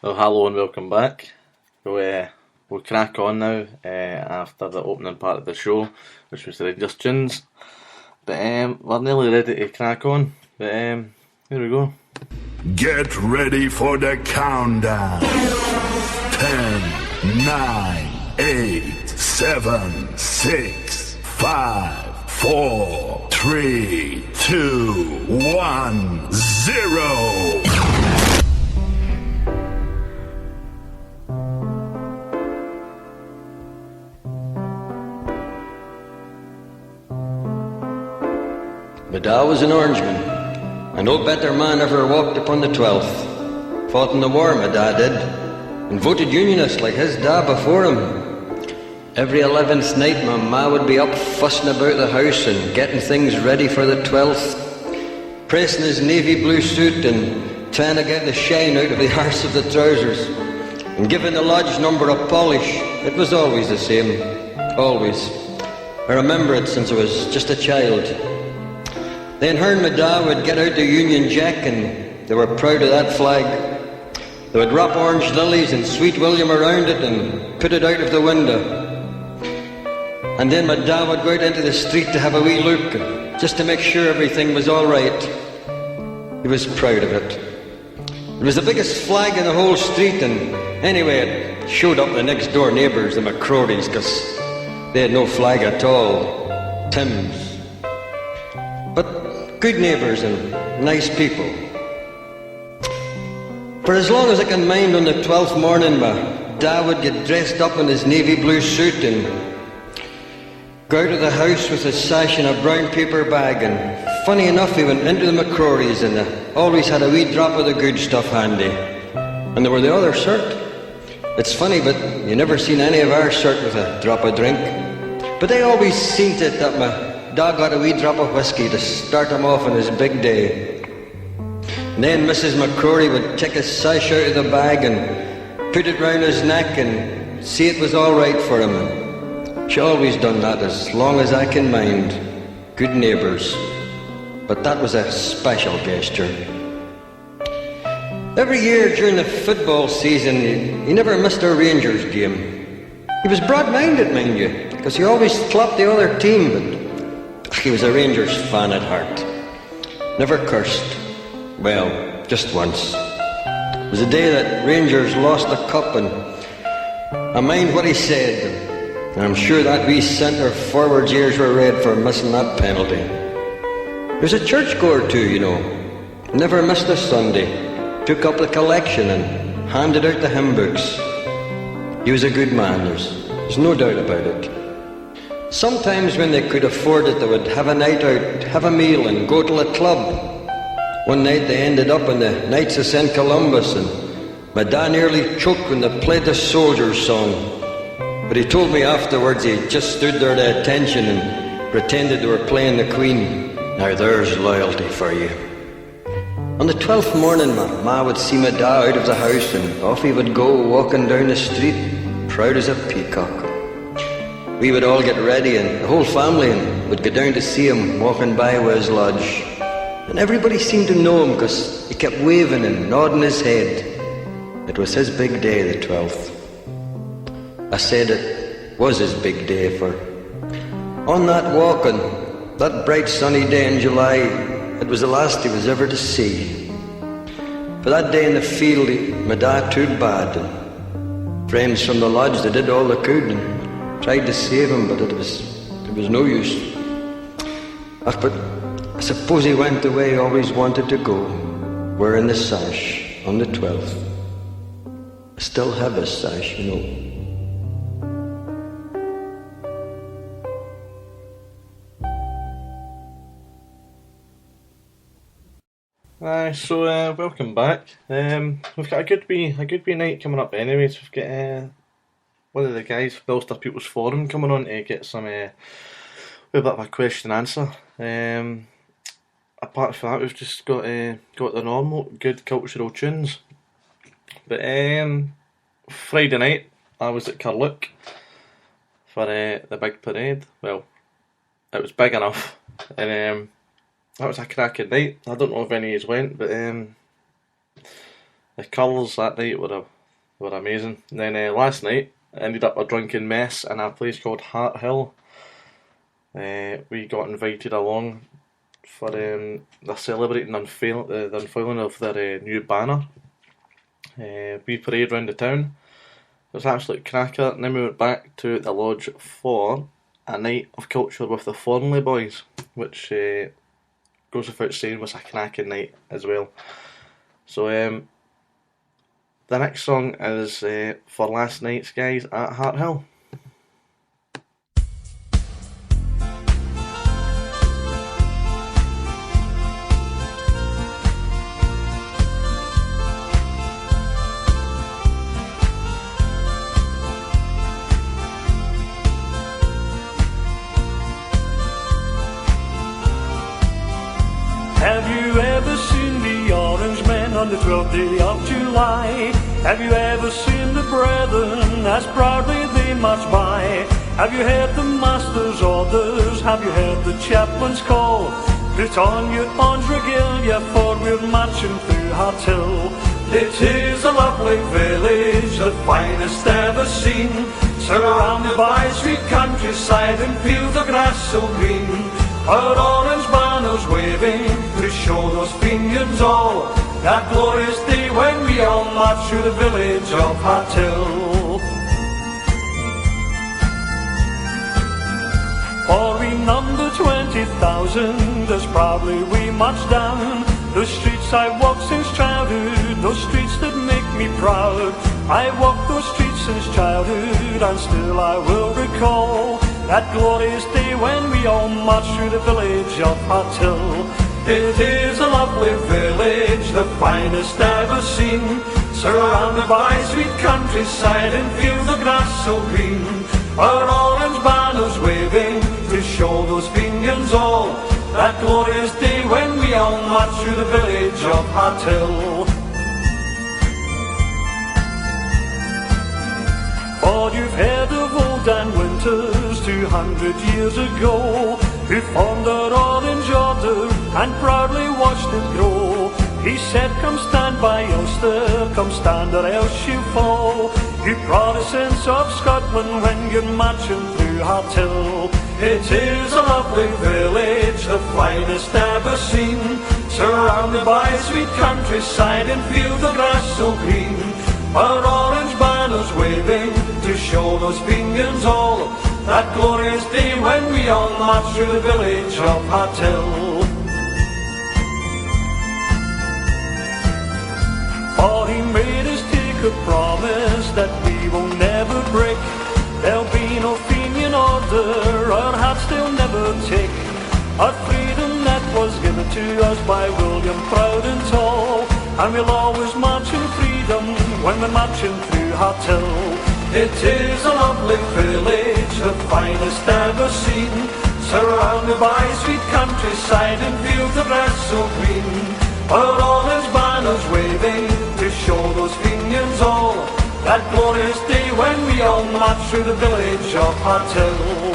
Well, hello and welcome back. We'll crack on now after the opening part of the show, which was the Rangers tunes. But we're nearly ready to crack on. But here we go. Get ready for the countdown. 10, 9, 8, 7, 6, 5, 4, 3, 2, 1, 0. My dad was an Orangeman, and no better man ever walked upon the 12th. Fought in the war, my dad did, and voted Unionist like his dad before him. Every 11th night my ma would be up fussing about the house and getting things ready for the 12th, pressing his navy blue suit and trying to get the shine out of the arse of the trousers, and giving the lodge number a polish. It was always the same, always. I remember it since I was just a child. Then her and my dad would get out the Union Jack, and they were proud of that flag. They would wrap orange lilies and Sweet William around it and put it out of the window. And then my dad would go out into the street to have a wee look, just to make sure everything was all right. He was proud of it. It was the biggest flag in the whole street, and anyway, it showed up the next door neighbours, the McCrorys, because they had no flag at all. Tim's. But good neighbours and nice people. For as long as I can mind, on the 12th morning, my dad would get dressed up in his navy blue suit and go out of the house with his sash and a brown paper bag, and funny enough, he went into the McCrorys and they always had a wee drop of the good stuff handy. And they were the other sort. It's funny, but you never seen any of our sort with a drop of drink. But they always seen to it that my dad got a wee drop of whiskey to start him off on his big day. And then Mrs. McCrory would take his sash out of the bag and put it round his neck and see it was all right for him. And she always done that as long as I can mind. Good neighbours. But that was a special gesture. Every year during the football season, he never missed a Rangers game. He was broad-minded, mind you, because he always clapped the other team, but he was a Rangers fan at heart. Never cursed. Well, just once. It was the day that Rangers lost the cup, and I mind what he said. And I'm sure that wee centre forward's ears were red for missing that penalty. He was a churchgoer too, you know. Never missed a Sunday. Took up the collection and handed out the hymn books. He was a good man, there's no doubt about it. Sometimes when they could afford it, they would have a night out, have a meal and go to a club. One night they ended up in the Knights of St. Columbus, and my dad nearly choked when they played the Soldiers song. But he told me afterwards he just stood there to attention and pretended they were playing the Queen. Now there's loyalty for you. On the 12th morning, my ma would see my dad out of the house, and off he would go walking down the street, proud as a peacock. We would all get ready, and the whole family, and would go down to see him walking by with his lodge. And everybody seemed to know him because he kept waving and nodding his head. It was his big day, the 12th. I said it was his big day, for on that walk, on that bright sunny day in July, it was the last he was ever to see. For that day in the field, my dad too bad, and friends from the lodge, they did all they could and tried to save him, but it was no use. But I suppose he went the way he always wanted to go, wearing the sash on the 12th. I still have his sash, you know. So welcome back. We've got a good wee night coming up anyways. We've got one of the guys from Ulster People's Forum coming on to get some a bit of a question and answer. Apart from that, we've just got the normal good cultural tunes. But Friday night I was at Carluke for the big parade. Well, it was big enough, and that was a cracking night. I don't know if any of you went, but the colours that night were were amazing. And then last night, I ended up a drunken mess in a place called Hart Hill. We got invited along for they're celebrating the unfurling of their new banner. We parade round the town. It was absolute cracker. And then we went back to the lodge for a night of culture with the Thornley boys, which goes without saying was a cracking night as well. So the next song is for last night's guys at Hart Hill. Have you ever seen the orange men on the 12th day of July? Have you ever seen the brethren as proudly they march by? Have you heard the master's orders? Have you heard the chaplain's call? Put on your orange regalia, for we're marching through Hart Hill. It is a lovely village, the finest ever seen, surrounded by sweet countryside and fields of grass so green. Our orange banners waving to show those vineyards all, that glorious day when we all march through the village of Hart Hill. For we number 20,000 as proudly we march down the streets I've walked since childhood, those streets that make me proud. I've walked those streets since childhood, and still I will recall that glorious day when we all marched through the village of Hart Hill. It is a lovely village, the finest ever seen, surrounded by sweet countryside and fields of grass so green. Our orange banners waving to show those vineyards all, that glorious day when we all marched through the village of Hart Hill. For you've heard of old Dan Winters 200 years ago, who formed our orange order and proudly watched it grow. He said, come stand by Ulster, come stand or else you fall, you Protestants of Scotland, when you're marching through Hart Hill. It is a lovely village, the finest ever seen, surrounded by sweet countryside and fields of grass so green. Our orange banners waving to show those vineyards all, that glorious day when we all march through the village of Hart Hill. For he made us take a promise that we will never break. There'll be no Fenian order, our hearts they'll never take. Our freedom that was given to us by William proud and tall, and we'll always march in freedom when we're marching through Hart Hill. It is a lovely village, the finest ever seen, surrounded by sweet countryside and fields of grass so green. Our orange banners waving to show those vineyards all, that glorious day when we all march through the village of Hart Hill.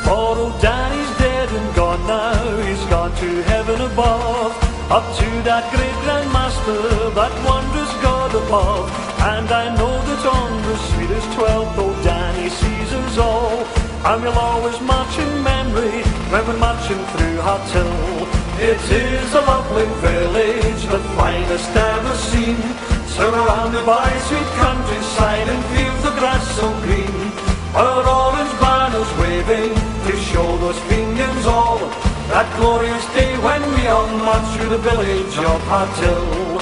For old Danny's dead and gone now, he's gone to heaven above, up to that great Grand Master, that wondrous God above. And I know that on the sweetest 12th, old Danny sees us all, and we'll always march in memory when we're marching through Hart Hill. It is a lovely village, the finest ever seen, surrounded by sweet countryside and fields of grass so green. Our orange banners waving to show those vineyards all, that glorious day when we all march through the village of Hart Hill.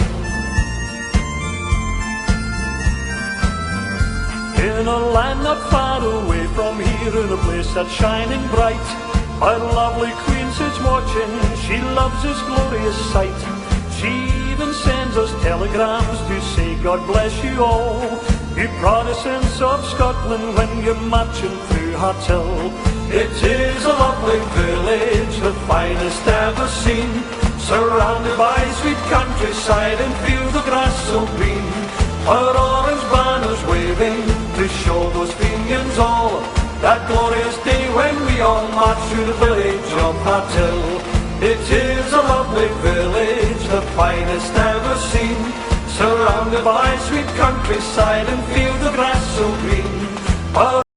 In a land not far away from here, in a place that's shining bright, our lovely queen sits watching, she loves this glorious sight. She even sends us telegrams to say God bless you all, you Protestants of Scotland, when you're marching through Hart Hill. It is a lovely village, the finest ever seen, surrounded by sweet countryside and fields of grass so green. Our orange banners waving to show those vineyards all, that glorious day when we all march through the village of Hart Hill. It is a lovely village, the finest ever seen, surrounded by sweet countryside and fields of grass so green.